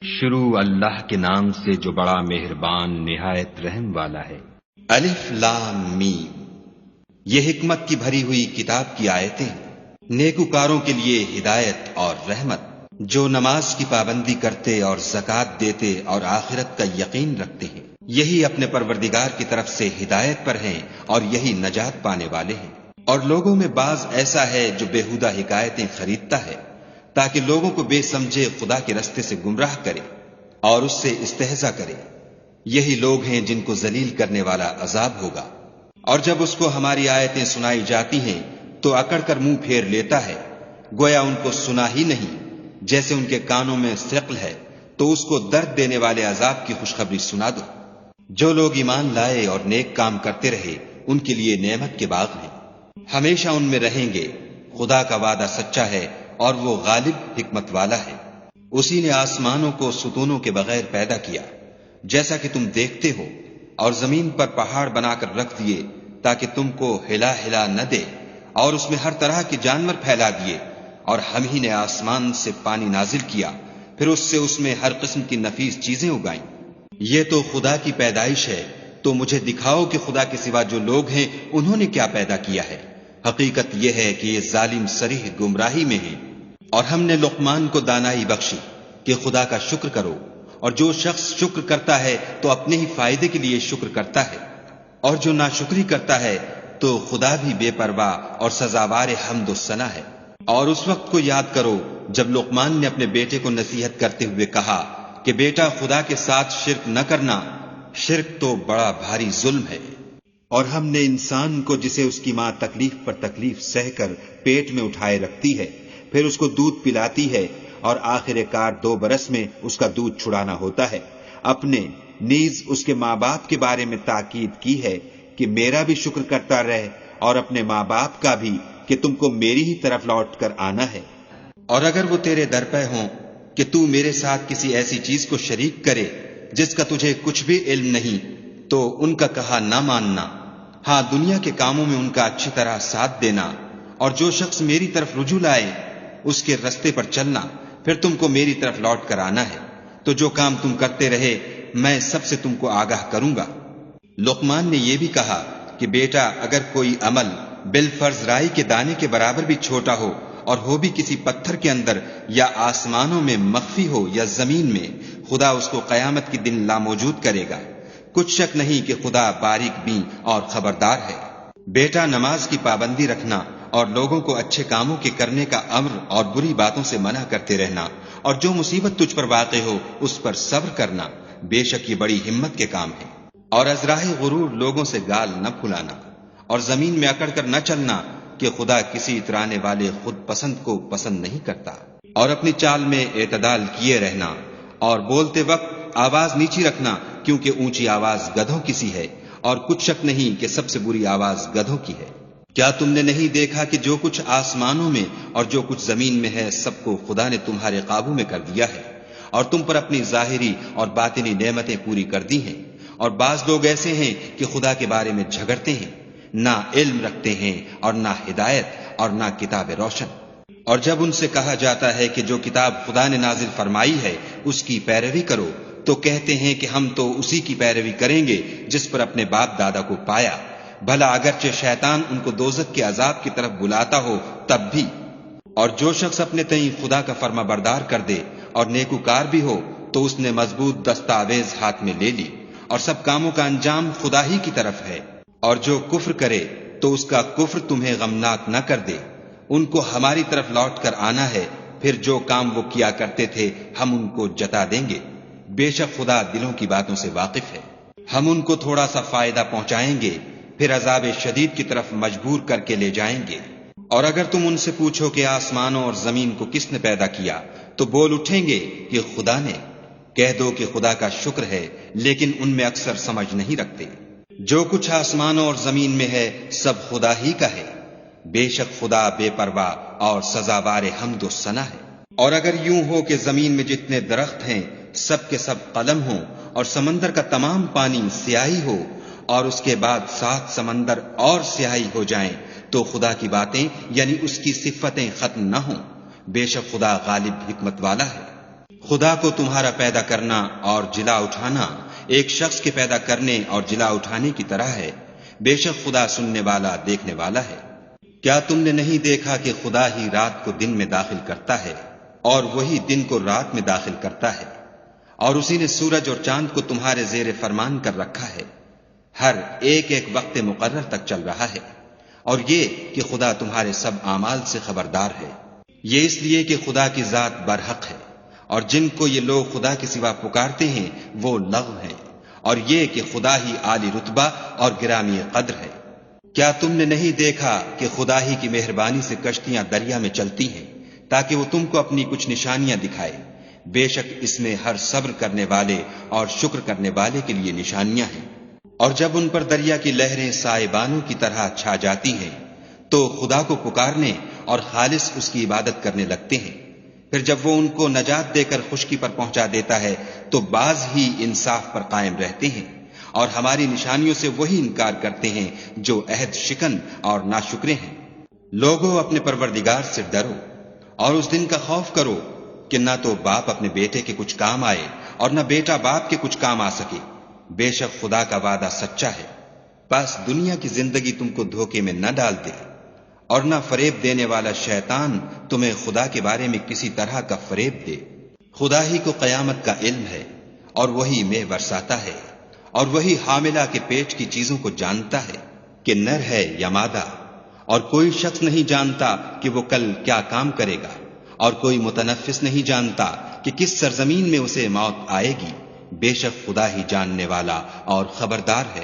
شروع اللہ کے نام سے جو بڑا مہربان نہایت رحم والا ہے۔ الف لام میم، یہ حکمت کی بھری ہوئی کتاب کی آیتیں، نیکوکاروں کے لیے ہدایت اور رحمت، جو نماز کی پابندی کرتے اور زکوٰۃ دیتے اور آخرت کا یقین رکھتے ہیں، یہی اپنے پروردگار کی طرف سے ہدایت پر ہیں اور یہی نجات پانے والے ہیں۔ اور لوگوں میں بعض ایسا ہے جو بےہودہ حکایتیں خریدتا ہے تاکہ لوگوں کو بے سمجھے خدا کے رستے سے گمراہ کرے اور اس سے استہزاء کرے، یہی لوگ ہیں جن کو ذلیل کرنے والا عذاب ہوگا۔ اور جب اس کو ہماری آیتیں سنائی جاتی ہیں تو اکڑ کر منہ پھیر لیتا ہے، گویا ان کو سنا ہی نہیں، جیسے ان کے کانوں میں ثقل ہے، تو اس کو درد دینے والے عذاب کی خوشخبری سنا دو۔ جو لوگ ایمان لائے اور نیک کام کرتے رہے ان کے لیے نعمت کے باغ ہیں، ہمیشہ ان میں رہیں گے۔ خدا کا وعدہ سچا ہے اور وہ غالب حکمت والا ہے۔ اسی نے آسمانوں کو ستونوں کے بغیر پیدا کیا جیسا کہ تم دیکھتے ہو، اور زمین پر پہاڑ بنا کر رکھ دیے تاکہ تم کو ہلا ہلا نہ دے، اور اس میں ہر طرح کے جانور پھیلا دیے، اور ہم ہی نے آسمان سے پانی نازل کیا، پھر اس میں ہر قسم کی نفیس چیزیں اگائیں۔ یہ تو خدا کی پیدائش ہے، تو مجھے دکھاؤ کہ خدا کے سوا جو لوگ ہیں انہوں نے کیا پیدا کیا ہے۔ حقیقت یہ ہے کہ یہ ظالم صریح گمراہی میں ہیں۔ اور ہم نے لقمان کو دانائی بخشی کہ خدا کا شکر کرو، اور جو شخص شکر کرتا ہے تو اپنے ہی فائدے کے لیے شکر کرتا ہے، اور جو ناشکری کرتا ہے تو خدا بھی بے پرواہ اور سزاوار حمد و ثنا ہے۔ اور اس وقت کو یاد کرو جب لقمان نے اپنے بیٹے کو نصیحت کرتے ہوئے کہا کہ بیٹا، خدا کے ساتھ شرک نہ کرنا، شرک تو بڑا بھاری ظلم ہے۔ اور ہم نے انسان کو، جسے اس کی ماں تکلیف پر تکلیف سہ کر پیٹ میں اٹھائے رکھتی ہے، پھر اس کو دودھ پلاتی ہے، اور آخر کار 2 برس میں اس کا دودھ چھڑانا ہوتا ہے، اپنے نیز اس کے ماں باپ کے بارے میں تاکید کی ہے کہ میرا بھی شکر کرتا رہے، اور اپنے ماں باپ کا بھی، کہ تم کو میری ہی طرف لوٹ کر آنا ہے۔ اور اگر وہ تیرے در پہ ہوں کہ تو میرے ساتھ کسی ایسی چیز کو شریک کرے جس کا تجھے کچھ بھی علم نہیں، تو ان کا کہا نہ ماننا، ہاں دنیا کے کاموں میں ان کا اچھی طرح ساتھ دینا، اور جو شخص میری طرف رجوع لائے اس کے رستے پر چلنا، پھر تم کو میری طرف لوٹ کر آنا ہے، تو جو کام تم کرتے رہے میں سب سے تم کو آگاہ کروں گا۔ لقمان نے یہ بھی کہا کہ بیٹا، اگر کوئی عمل بالفرض رائی کے دانے کے برابر بھی چھوٹا ہو، اور ہو بھی کسی پتھر کے اندر یا آسمانوں میں مخفی ہو یا زمین میں، خدا اس کو قیامت کے دن لاموجود کرے گا۔ کچھ شک نہیں کہ خدا باریک بین اور خبردار ہے۔ بیٹا، نماز کی پابندی رکھنا اور لوگوں کو اچھے کاموں کے کرنے کا امر اور بری باتوں سے منع کرتے رہنا، اور جو مصیبت تجھ پر واقع ہو اس پر صبر کرنا، بے شک یہ بڑی ہمت کے کام ہے۔ اور از راہ غرور لوگوں سے گال نہ پھلانا، اور زمین میں اکڑ کر نہ چلنا، کہ خدا کسی اترانے والے خود پسند کو پسند نہیں کرتا۔ اور اپنی چال میں اعتدال کیے رہنا، اور بولتے وقت آواز نیچی رکھنا، کیونکہ اونچی آواز گدھوں کی سی ہے، اور کچھ شک نہیں کہ سب سے بری آواز گدھوں کی ہے۔ کیا تم نے نہیں دیکھا کہ جو کچھ آسمانوں میں اور جو کچھ زمین میں ہے سب کو خدا نے تمہارے قابو میں کر دیا ہے، اور تم پر اپنی ظاہری اور باطنی نعمتیں پوری کر دی ہیں۔ اور بعض لوگ ایسے ہیں کہ خدا کے بارے میں جھگڑتے ہیں، نہ علم رکھتے ہیں اور نہ ہدایت اور نہ کتاب روشن۔ اور جب ان سے کہا جاتا ہے کہ جو کتاب خدا نے نازل فرمائی ہے اس کی پیروی کرو، تو کہتے ہیں کہ ہم تو اسی کی پیروی کریں گے جس پر اپنے باپ دادا کو پایا، بھلا اگرچہ شیطان ان کو دوزخ کے عذاب کی طرف بلاتا ہو تب بھی۔ اور جو شخص اپنے تئیں خدا کا فرما بردار کر دے اور نیکوکار بھی ہو، تو اس نے مضبوط دستاویز ہاتھ میں لے لی، اور سب کاموں کا انجام خدا ہی کی طرف ہے۔ اور جو کفر کرے تو اس کا کفر تمہیں غمناک نہ کر دے، ان کو ہماری طرف لوٹ کر آنا ہے، پھر جو کام وہ کیا کرتے تھے ہم ان کو جتا دیں گے۔ بے شک خدا دلوں کی باتوں سے واقف ہے۔ ہم ان کو تھوڑا سا فائدہ پہنچائیں گے، پھر عذاب شدید کی طرف مجبور کر کے لے جائیں گے۔ اور اگر تم ان سے پوچھو کہ آسمانوں اور زمین کو کس نے پیدا کیا، تو بول اٹھیں گے کہ خدا نے۔ کہہ دو کہ خدا کا شکر ہے، لیکن ان میں اکثر سمجھ نہیں رکھتے۔ جو کچھ آسمانوں اور زمین میں ہے سب خدا ہی کا ہے، بے شک خدا بے پرواہ اور سزاوار حمد و ثنا ہے۔ اور اگر یوں ہو کہ زمین میں جتنے درخت ہیں سب کے سب قلم ہوں، اور سمندر کا تمام پانی سیاہی ہو، اور اس کے بعد 7 سمندر اور سیاہی ہو جائیں، تو خدا کی باتیں یعنی اس کی صفتیں ختم نہ ہوں۔ بے شک خدا غالب حکمت والا ہے۔ خدا کو تمہارا پیدا کرنا اور جلا اٹھانا ایک شخص کے پیدا کرنے اور جلا اٹھانے کی طرح ہے۔ بے شک خدا سننے والا دیکھنے والا ہے۔ کیا تم نے نہیں دیکھا کہ خدا ہی رات کو دن میں داخل کرتا ہے اور وہی دن کو رات میں داخل کرتا ہے، اور اسی نے سورج اور چاند کو تمہارے زیر فرمان کر رکھا ہے، ہر ایک ایک وقت مقرر تک چل رہا ہے، اور یہ کہ خدا تمہارے سب اعمال سے خبردار ہے۔ یہ اس لیے کہ خدا کی ذات برحق ہے، اور جن کو یہ لوگ خدا کے سوا پکارتے ہیں وہ لغو ہیں، اور یہ کہ خدا ہی عالی رتبہ اور گرامی قدر ہے۔ کیا تم نے نہیں دیکھا کہ خدا ہی کی مہربانی سے کشتیاں دریا میں چلتی ہیں تاکہ وہ تم کو اپنی کچھ نشانیاں دکھائے؟ بے شک اس میں ہر صبر کرنے والے اور شکر کرنے والے کے لیے نشانیاں ہیں۔ اور جب ان پر دریا کی لہریں سائبانوں کی طرح چھا جاتی ہیں تو خدا کو پکارنے اور خالص اس کی عبادت کرنے لگتے ہیں، پھر جب وہ ان کو نجات دے کر خشکی پر پہنچا دیتا ہے تو بعض ہی انصاف پر قائم رہتے ہیں، اور ہماری نشانیوں سے وہی انکار کرتے ہیں جو عہد شکن اور ناشکرے ہیں۔ لوگوں اپنے پروردگار سے ڈرو اور اس دن کا خوف کرو کہ نہ تو باپ اپنے بیٹے کے کچھ کام آئے اور نہ بیٹا باپ کے کچھ کام آ سکے۔ بے شک خدا کا وعدہ سچا ہے۔ بس دنیا کی زندگی تم کو دھوکے میں نہ ڈال دے، اور نہ فریب دینے والا شیطان تمہیں خدا کے بارے میں کسی طرح کا فریب دے۔ خدا ہی کو قیامت کا علم ہے، اور وہی مے برساتا ہے، اور وہی حاملہ کے پیٹ کی چیزوں کو جانتا ہے کہ نر ہے یا مادہ، اور کوئی شخص نہیں جانتا کہ وہ کل کیا کام کرے گا، اور کوئی متنفس نہیں جانتا کہ کس سرزمین میں اسے موت آئے گی۔ بے شک خدا ہی جاننے والا اور خبردار ہے۔